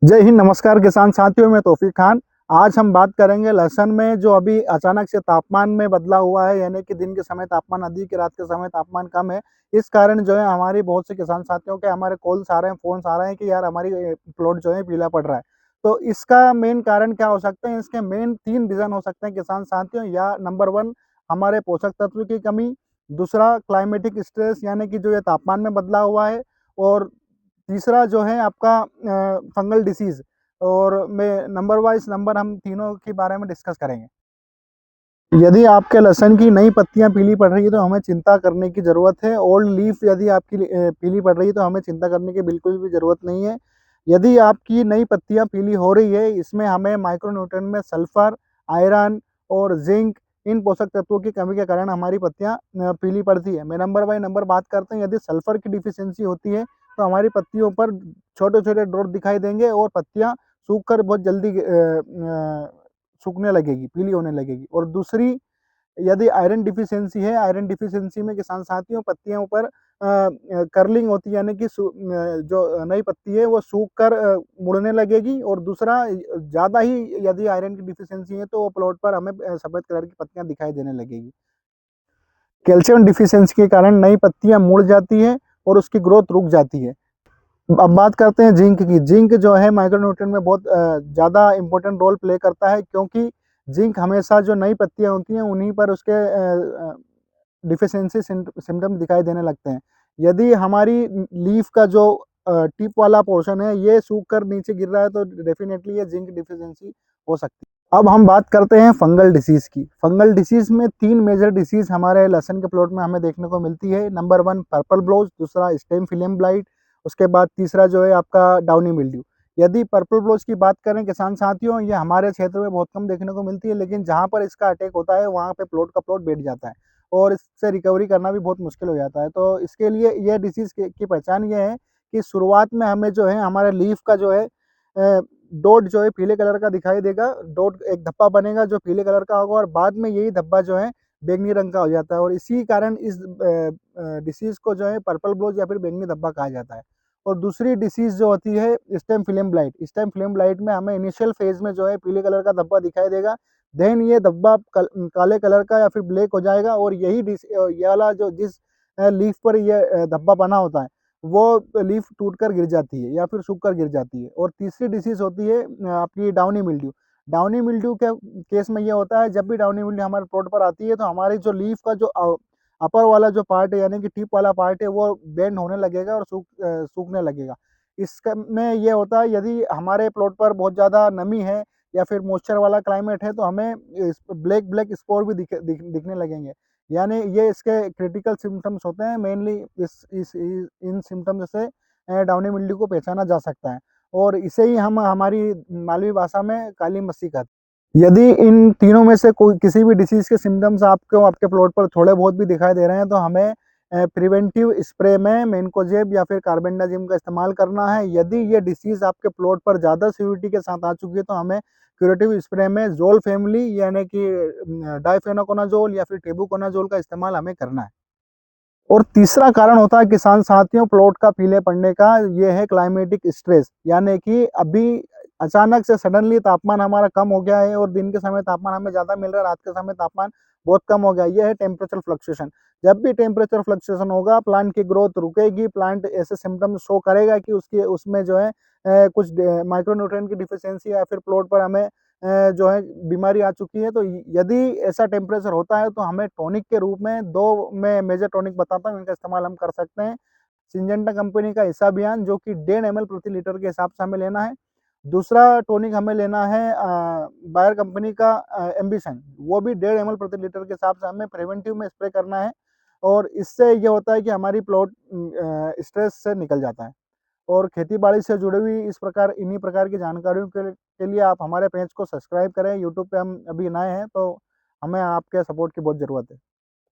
जय हिंद। नमस्कार किसान साथियों, मैं तौफीक खान। आज हम बात करेंगे लहसुन में जो अभी अचानक से तापमान में बदलाव हुआ है, यानी कि दिन के समय तापमान अधिक, रात के समय तापमान कम है। इस कारण जो है हमारी बहुत से किसान साथियों के हमारे कॉल्स आ रहे हैं, फोन्स आ रहे हैं कि यार हमारी प्लॉट जो है पीला पड़ रहा है। तो इसका मेन कारण क्या हो सकते हैं? इसके मेन 3 रीजन हो सकते हैं किसान साथियों। या नंबर 1, हमारे पोषक तत्व की कमी। दूसरा, क्लाइमेटिक स्ट्रेस यानी कि जो ये तापमान में बदलाव हुआ है। और तीसरा जो है आपका फंगल डिसीज। और मैं नंबर वाइज नंबर हम तीनों के बारे में डिस्कस करेंगे। यदि आपके लहसुन की नई पत्तियां पीली पड़ रही है तो हमें चिंता करने की ज़रूरत है। ओल्ड लीफ यदि आपकी पीली पड़ रही है तो हमें चिंता करने की बिल्कुल भी ज़रूरत नहीं है। यदि आपकी नई पत्तियां पीली हो रही है, इसमें हमें माइक्रोन्यूट्रिएंट में सल्फर, आयरन और जिंक, इन पोषक तत्वों की कमी के कारण हमारी पत्तियां पीली पड़ती है। मैं नंबर बाय नंबर बात करते हैं। यदि सल्फर की डिफिशियंसी होती है तो हमारी पत्तियों पर छोटे छोटे डॉट दिखाई देंगे और पत्तियां सूख कर बहुत जल्दी सूखने लगेगी, पीली होने लगेगी। और दूसरी, यदि आयरन डिफिशियंसी है, आयरन डिफिशियंसी में किसान साथियों पत्तियों पर कर्लिंग होती है, यानी कि जो नई पत्ती है वो सूख कर मुड़ने लगेगी। और दूसरा, ज़्यादा ही यदि आयरन की डिफिशियंसी है तो वो प्लॉट पर हमें सफ़ेद कलर की पत्तियां दिखाई देने लगेगी। कैल्शियम डिफिशियंसी के कारण नई पत्तियां मुड़ जाती है और उसकी ग्रोथ रुक जाती है। अब बात करते हैं जिंक की। जिंक जो है माइक्रोन्यूट्रिएंट में बहुत ज़्यादा इंपॉर्टेंट रोल प्ले करता है, क्योंकि जिंक हमेशा जो नई पत्तियां होती हैं उन्हीं पर उसके डिफिशियंसी सिम्टम्स दिखाई देने लगते हैं। यदि हमारी लीफ का जो टिप वाला पोर्शन है ये सूख कर नीचे गिर रहा है तो डेफिनेटली ये जिंक डिफिशियंसी हो सकती है। अब हम बात करते हैं फंगल डिसीज की। फंगल डिसीज में 3 मेजर डिसीज हमारे लहसुन के प्लॉट में हमें देखने को मिलती है। नंबर 1 पर्पल ब्लोज, दूसरा स्टेम फिलियम ब्लाइट, उसके बाद तीसरा जो है आपका डाउनी मिल्ड्यू। यदि पर्पल ब्लोज की बात करें किसान साथियों, ये हमारे क्षेत्र में बहुत कम देखने को मिलती है, लेकिन जहाँ पर इसका अटैक होता है वहाँ पे प्लॉट का प्लॉट बैठ जाता है और इससे रिकवरी करना भी बहुत मुश्किल हो जाता है। तो इसके लिए ये डिसीज की पहचान ये है कि शुरुआत में हमें जो है हमारे लीफ का जो है डॉट जो है पीले कलर का दिखाई देगा। डॉट एक धब्बा बनेगा जो पीले कलर का होगा और बाद में यही धब्बा जो है बैंगनी रंग का हो जाता है। और इसी कारण इस डिसीज को जो है पर्पल ब्लोज या फिर बैंगनी धब्बा कहा जाता है। और दूसरी डिसीज जो होती है स्टेम फिलियम ब्लाइट। स्टेम फिलियम ब्लाइट में हमें इनिशियल फेज में जो है पीले कलर का धब्बा दिखाई देगा। देन ये धब्बा काले कलर का या फिर ब्लैक हो जाएगा और ये वाला जो जिस लीफ पर ये धब्बा बना होता है वो लीफ टूट कर गिर जाती है या फिर सूख कर गिर जाती है। और तीसरी डिसीज होती है आपकी डाउनी मिल्ड्यू। डाउनी मिल्ड्यू के केस में ये होता है, जब भी डाउनी मिल्ड्यू हमारे प्लॉट पर आती है तो हमारी जो लीफ का जो अपर वाला जो पार्ट है यानी कि टिप वाला पार्ट है वो बेंड होने लगेगा और सूखने लगेगा। इसमें ये होता है, यदि हमारे प्लॉट पर बहुत ज़्यादा नमी है या फिर मॉइस्चर वाला क्लाइमेट है तो हमें ब्लैक ब्लैक स्पॉट भी दिखने लगेंगे। यानी ये इसके क्रिटिकल सिम्टम्स होते हैं। मेनली इन सिम्टम्स से डाउनी मिल्ड्यू को पहचाना जा सकता है और इसे ही हम हमारी मालवी भाषा में काली मस्सी कहते हैं। यदि इन तीनों में से कोई किसी भी डिसीज के सिम्टम्स आपको आपके प्लॉट पर थोड़े बहुत भी दिखाई दे रहे हैं तो हमें प्रिवेंटिव स्प्रे में मेनकोजेब या फिर कार्बेंडाजिम का इस्तेमाल करना है। यदि ये डिसीज आपके प्लॉट पर ज़्यादा सीवियरिटी के साथ आ चुकी है तो हमें क्यूरेटिव स्प्रे में जोल फैमिली यानी कि डाइफेनोकोनाजोल या फिर टेबुकोनाजोल का इस्तेमाल हमें करना है। और तीसरा कारण होता है किसान साथियों प्लॉट का पीले पड़ने का, ये है क्लाइमेटिक स्ट्रेस। यानी कि अभी अचानक से सडनली तापमान हमारा कम हो गया है और दिन के समय तापमान हमें ज़्यादा मिल रहा है, रात के समय तापमान बहुत कम हो गया। ये है टेम्परेचर फ्लक्चुएशन। जब भी टेम्परेचर फ्लक्चुएशन होगा प्लांट की ग्रोथ रुकेगी, प्लांट ऐसे सिम्टम्स शो करेगा कि उसकी उसमें जो है कुछ माइक्रोन्यूट्रिएंट की डिफिशियंसी या फिर प्लॉट पर हमें जो है बीमारी आ चुकी है। तो यदि ऐसा टेम्परेचर होता है तो हमें टॉनिक के रूप में दो मैं मेजर टॉनिक बताता हूँ, इनका इस्तेमाल हम कर सकते हैं। सिंजेंटा कंपनी का हिस्सा बयान जो कि 1.5 ml प्रति लीटर के हिसाब से हमें लेना है। दूसरा टॉनिक हमें लेना है बायर कंपनी का एम्बिशन, वो भी 1.5 ml प्रति लीटर के हिसाब से हमें प्रिवेंटिव में स्प्रे करना है। और इससे ये होता है कि हमारी प्लॉट स्ट्रेस से निकल जाता है। और खेती बाड़ी से जुड़ी हुई इन्हीं प्रकार की जानकारियों के लिए आप हमारे पेज को सब्सक्राइब करें। यूट्यूब पे हम अभी नए हैं तो हमें आपके सपोर्ट की बहुत ज़रूरत है।